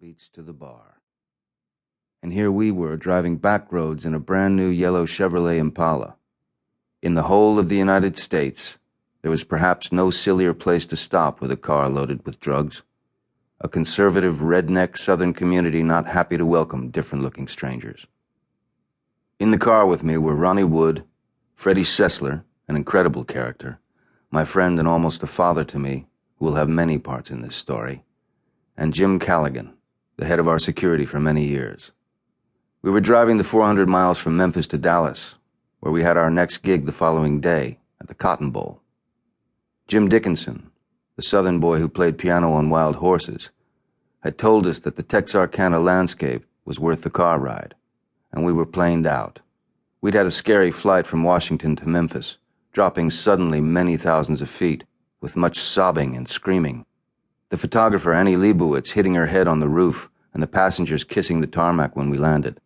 beats to the bar. And here we were, driving back roads in a brand new yellow Chevrolet Impala. In the whole of the United States, there was perhaps no sillier place to stop with a car loaded with drugs. A conservative, redneck Southern community not happy to welcome different-looking strangers. In the car with me were Ronnie Wood, Freddie Sessler, an incredible character, my friend and almost a father to me, who will have many parts in this story, and Jim Callaghan, the head of our security for many years. We were driving the 400 miles from Memphis to Dallas, where we had our next gig the following day at the Cotton Bowl. Jim Dickinson, the Southern boy who played piano on Wild Horses, had told us that the Texarkana landscape was worth the car ride, and we were planed out. We'd had a scary flight from Washington to Memphis, dropping suddenly many thousands of feet, with much sobbing and screaming. The photographer Annie Leibowitz hitting her head on the roof, and the passengers kissing the tarmac when we landed.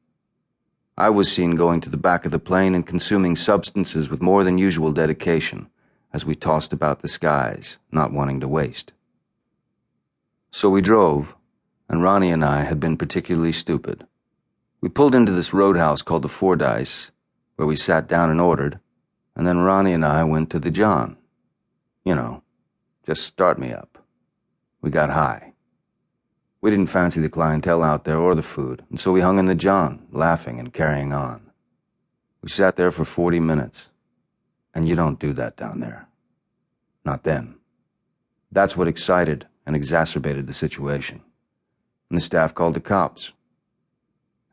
I was seen going to the back of the plane and consuming substances with more than usual dedication, as we tossed about the skies, not wanting to waste. So we drove, and Ronnie and I had been particularly stupid. We pulled into this roadhouse called the Fordyce, where we sat down and ordered, and then Ronnie and I went to the John. You know, just start me up. We got high. We didn't fancy the clientele out there or the food, and so we hung in the John, laughing and carrying on. We sat there for 40 minutes, and you don't do that down there. Not then. That's what excited and exacerbated the situation, and the staff called the cops.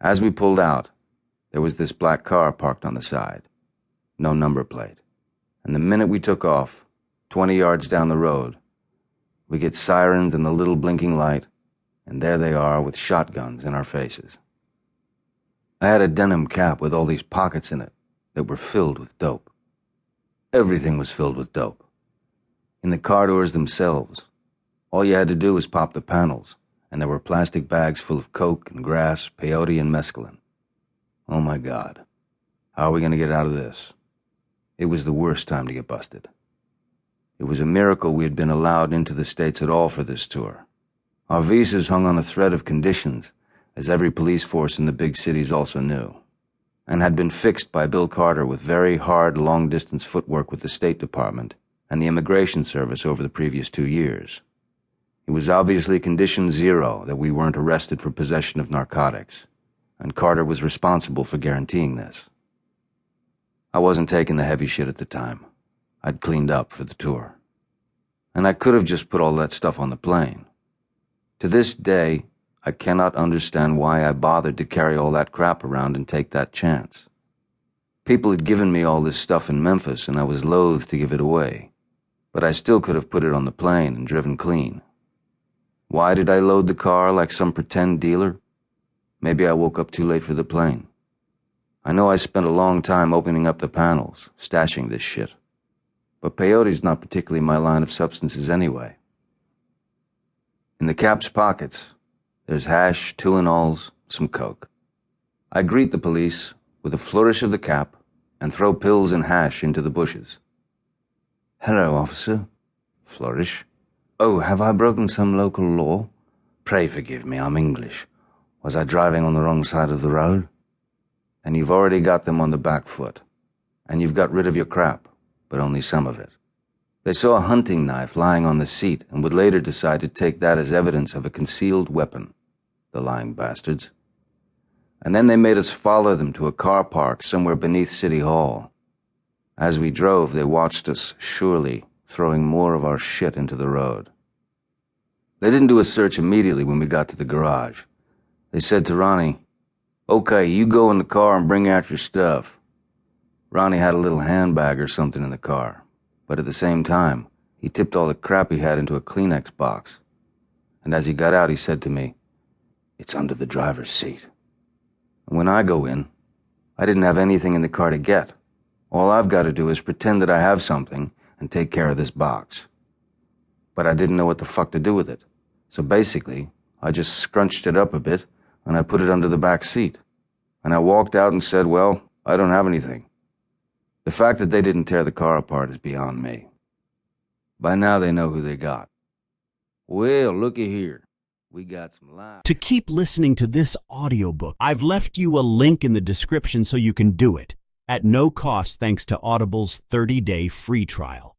As we pulled out, there was this black car parked on the side, no number plate, and the minute we took off, 20 yards down the road, we get sirens and the little blinking light, and there they are with shotguns in our faces. I had a denim cap with all these pockets in it that were filled with dope. Everything was filled with dope. In the car doors themselves, all you had to do was pop the panels, and there were plastic bags full of coke and grass, peyote and mescaline. Oh my God, how are we going to get out of this? It was the worst time to get busted. It was a miracle we had been allowed into the States at all for this tour. Our visas hung on a thread of conditions, as every police force in the big cities also knew, and had been fixed by Bill Carter with very hard long-distance footwork with the State Department and the Immigration Service over the previous 2 years. It was obviously condition 0 that we weren't arrested for possession of narcotics, and Carter was responsible for guaranteeing this. I wasn't taking the heavy shit at the time. I'd cleaned up for the tour. And I could have just put all that stuff on the plane. To this day, I cannot understand why I bothered to carry all that crap around and take that chance. People had given me all this stuff in Memphis, and I was loath to give it away. But I still could have put it on the plane and driven clean. Why did I load the car like some pretend dealer? Maybe I woke up too late for the plane. I know I spent a long time opening up the panels, stashing this shit. But peyote's not particularly my line of substances anyway. In the cap's pockets, there's hash, 2-in-alls, some coke. I greet the police with a flourish of the cap and throw pills and hash into the bushes. "Hello, officer." Flourish. "Oh, have I broken some local law? Pray forgive me, I'm English. Was I driving on the wrong side of the road?" And you've already got them on the back foot. And you've got rid of your crap, but only some of it. They saw a hunting knife lying on the seat and would later decide to take that as evidence of a concealed weapon, the lying bastards. And then they made us follow them to a car park somewhere beneath City Hall. As we drove, they watched us, surely, throwing more of our shit into the road. They didn't do a search immediately when we got to the garage. They said to Ronnie, "Okay, you go in the car and bring out your stuff." Ronnie had a little handbag or something in the car, but at the same time, he tipped all the crap he had into a Kleenex box. And as he got out, he said to me, "It's under the driver's seat." And when I go in, I didn't have anything in the car to get. All I've got to do is pretend that I have something and take care of this box. But I didn't know what the fuck to do with it. So basically, I just scrunched it up a bit and I put it under the back seat. And I walked out and said, "Well, I don't have anything." The fact that they didn't tear the car apart is beyond me. By now they know who they got. "Well, looky here. We got some live. To keep listening to this audiobook, I've left you a link in the description so you can do it at no cost thanks to Audible's 30-day free trial.